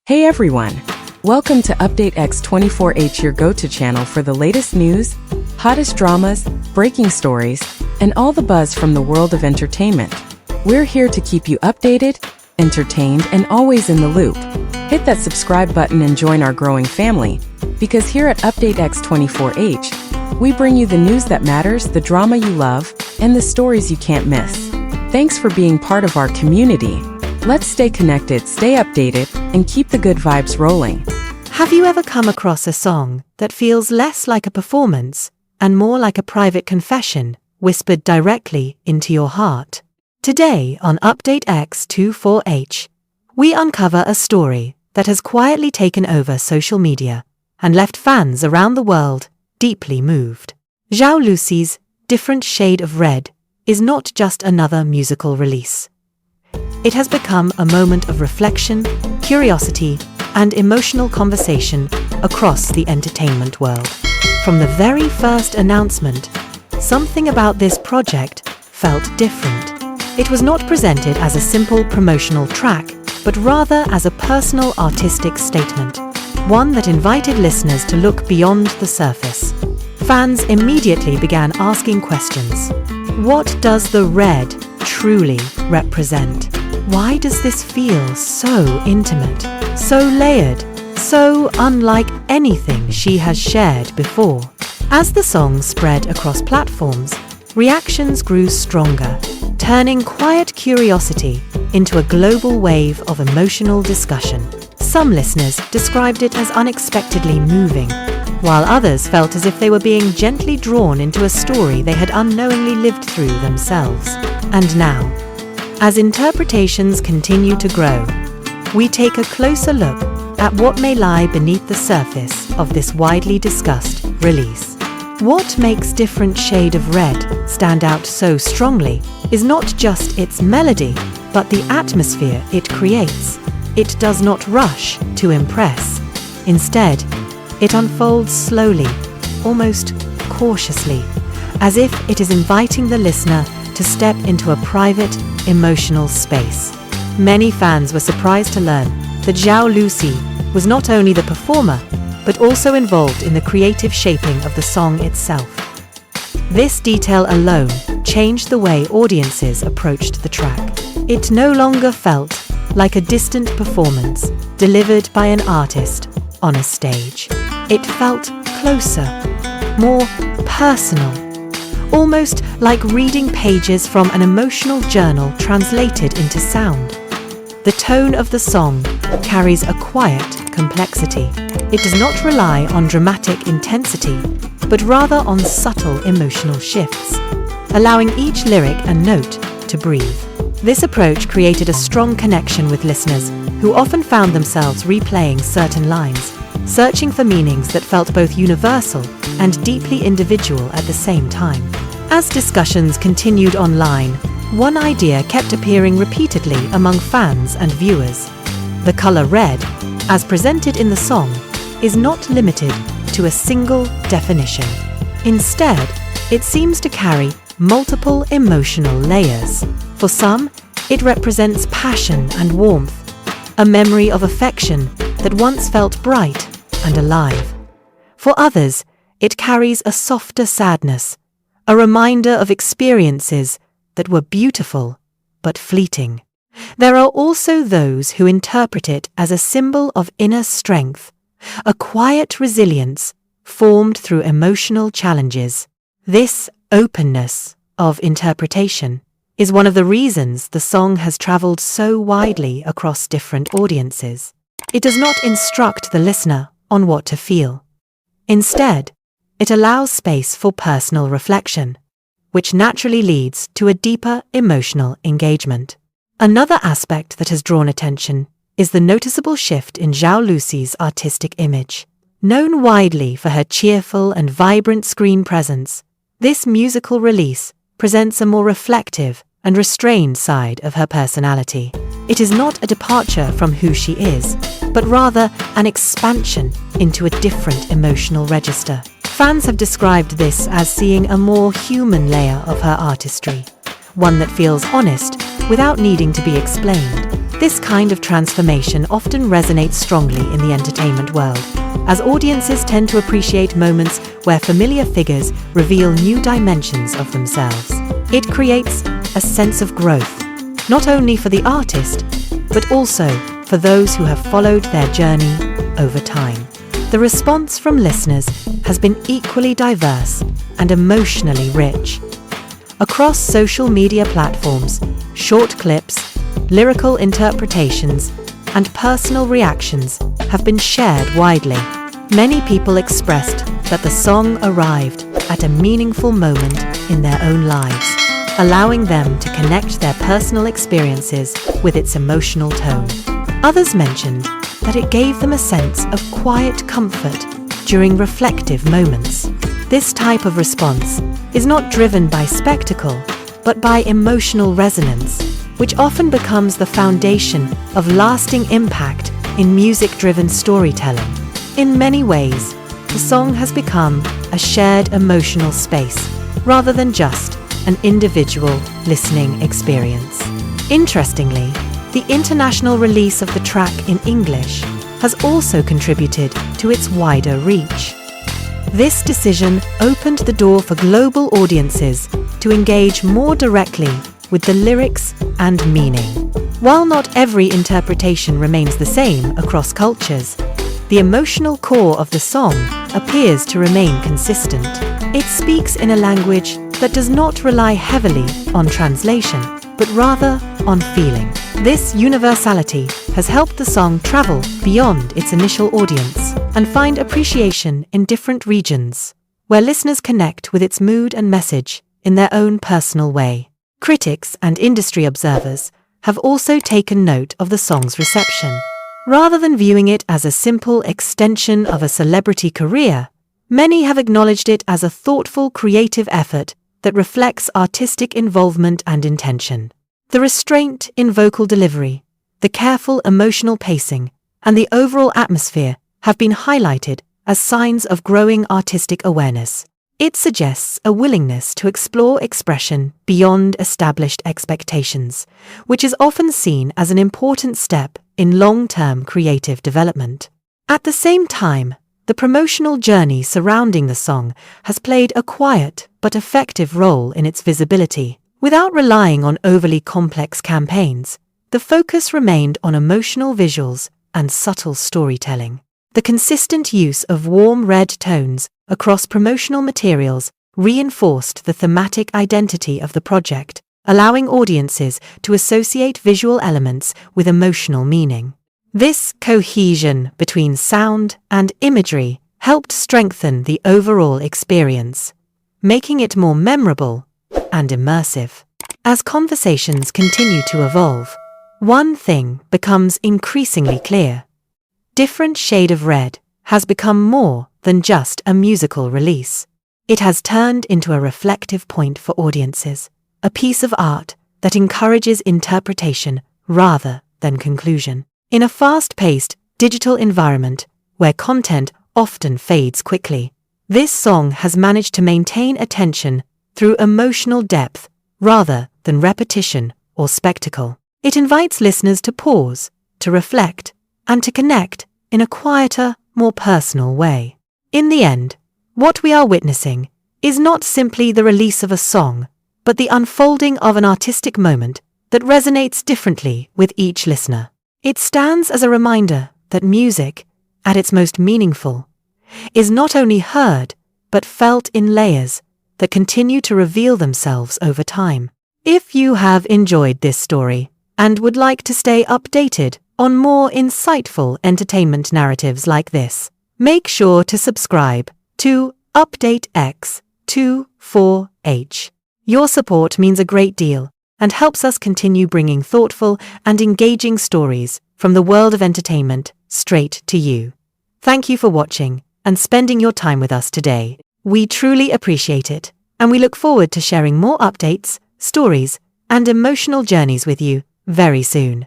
Hey everyone! Welcome to Update X24H, your go-to channel for the latest news, hottest dramas, breaking stories, and all the buzz from the world of entertainment. We're here to keep you updated, entertained, and always in the loop. Hit that subscribe button and join our growing family, because here at Update X24H, we bring you the news that matters, the drama you love, and the stories you can't miss. Thanks for being part of our community. Let's stay connected, stay updated, and keep the good vibes rolling. Have you ever come across a song that feels less like a performance and more like a private confession whispered directly into your heart? Today on Update X24H, we uncover a story that has quietly taken over social media and left fans around the world deeply moved. Zhao Lusi's Different Shade of Red is not just another musical release. It has become a moment of reflection, curiosity, and emotional conversation across the entertainment world. From the very first announcement, something about this project felt different. It was not presented as a simple promotional track, but rather as a personal artistic statement, one that invited listeners to look beyond the surface. Fans immediately began asking questions. What does the red truly represent? Why does this feel so intimate, so layered, so unlike anything she has shared before? As the song spread across platforms, reactions grew stronger, turning quiet curiosity into a global wave of emotional discussion. Some listeners described it as unexpectedly moving, while others felt as if they were being gently drawn into a story they had unknowingly lived through themselves. And now, as interpretations continue to grow, we take a closer look at what may lie beneath the surface of this widely discussed release. What makes Different Shade of Red stand out so strongly is not just its melody, but the atmosphere it creates. It does not rush to impress. Instead, it unfolds slowly, almost cautiously, as if it is inviting the listener to step into a private, emotional space. Many fans were surprised to learn that Zhao Lusi was not only the performer, but also involved in the creative shaping of the song itself. This detail alone changed the way audiences approached the track. It no longer felt like a distant performance delivered by an artist on a stage. It felt closer, more personal, almost like reading pages from an emotional journal translated into sound. The tone of the song carries a quiet complexity. It does not rely on dramatic intensity, but rather on subtle emotional shifts, allowing each lyric and note to breathe. This approach created a strong connection with listeners who often found themselves replaying certain lines, searching for meanings that felt both universal and deeply individual at the same time. As discussions continued online, one idea kept appearing repeatedly among fans and viewers. The color red, as presented in the song, is not limited to a single definition. Instead, it seems to carry multiple emotional layers. For some, it represents passion and warmth, a memory of affection that once felt bright and alive. For others, it carries a softer sadness, a reminder of experiences that were beautiful but fleeting. There are also those who interpret it as a symbol of inner strength, a quiet resilience formed through emotional challenges. This openness of interpretation is one of the reasons the song has traveled so widely across different audiences. It does not instruct the listener on what to feel. Instead, it allows space for personal reflection, which naturally leads to a deeper emotional engagement. Another aspect that has drawn attention is the noticeable shift in Zhao Lusi's artistic image. Known widely for her cheerful and vibrant screen presence, this musical release presents a more reflective and restrained side of her personality. It is not a departure from who she is, but rather an expansion into a different emotional register. Fans have described this as seeing a more human layer of her artistry, one that feels honest without needing to be explained. This kind of transformation often resonates strongly in the entertainment world, as audiences tend to appreciate moments where familiar figures reveal new dimensions of themselves. It creates a sense of growth, not only for the artist, but also for those who have followed their journey over time. The response from listeners has been equally diverse and emotionally rich. Across social media platforms, short clips, lyrical interpretations, and personal reactions have been shared widely. Many people expressed that the song arrived at a meaningful moment in their own lives, allowing them to connect their personal experiences with its emotional tone. Others mentioned that it gave them a sense of quiet comfort during reflective moments. This type of response is not driven by spectacle, but by emotional resonance, which often becomes the foundation of lasting impact in music-driven storytelling. In many ways, the song has become a shared emotional space, rather than just an individual listening experience. Interestingly, the international release of the track in English has also contributed to its wider reach. This decision opened the door for global audiences to engage more directly with the lyrics and meaning. While not every interpretation remains the same across cultures, the emotional core of the song appears to remain consistent. It speaks in a language that does not rely heavily on translation, but rather on feeling. This universality has helped the song travel beyond its initial audience and find appreciation in different regions, where listeners connect with its mood and message in their own personal way. Critics and industry observers have also taken note of the song's reception. Rather than viewing it as a simple extension of a celebrity career, many have acknowledged it as a thoughtful, creative effort that reflects artistic involvement and intention. The restraint in vocal delivery, the careful emotional pacing, and the overall atmosphere have been highlighted as signs of growing artistic awareness. It suggests a willingness to explore expression beyond established expectations, which is often seen as an important step in long-term creative development. At the same time, the promotional journey surrounding the song has played a quiet but effective role in its visibility. Without relying on overly complex campaigns, the focus remained on emotional visuals and subtle storytelling. The consistent use of warm red tones across promotional materials reinforced the thematic identity of the project, allowing audiences to associate visual elements with emotional meaning. This cohesion between sound and imagery helped strengthen the overall experience, making it more memorable and immersive. As conversations continue to evolve, one thing becomes increasingly clear. Different Shade of Red has become more than just a musical release. It has turned into a reflective point for audiences, a piece of art that encourages interpretation rather than conclusion. In a fast-paced digital environment where content often fades quickly, this song has managed to maintain attention through emotional depth rather than repetition or spectacle. It invites listeners to pause, to reflect, and to connect in a quieter, more personal way. In the end, what we are witnessing is not simply the release of a song, but the unfolding of an artistic moment that resonates differently with each listener. It stands as a reminder that music, at its most meaningful, is not only heard, but felt in layers that continue to reveal themselves over time. If you have enjoyed this story and would like to stay updated on more insightful entertainment narratives like this, make sure to subscribe to Update X24H. Your support means a great deal and helps us continue bringing thoughtful and engaging stories from the world of entertainment straight to you. Thank you for watching and spending your time with us today. We truly appreciate it, and we look forward to sharing more updates, stories, and emotional journeys with you very soon.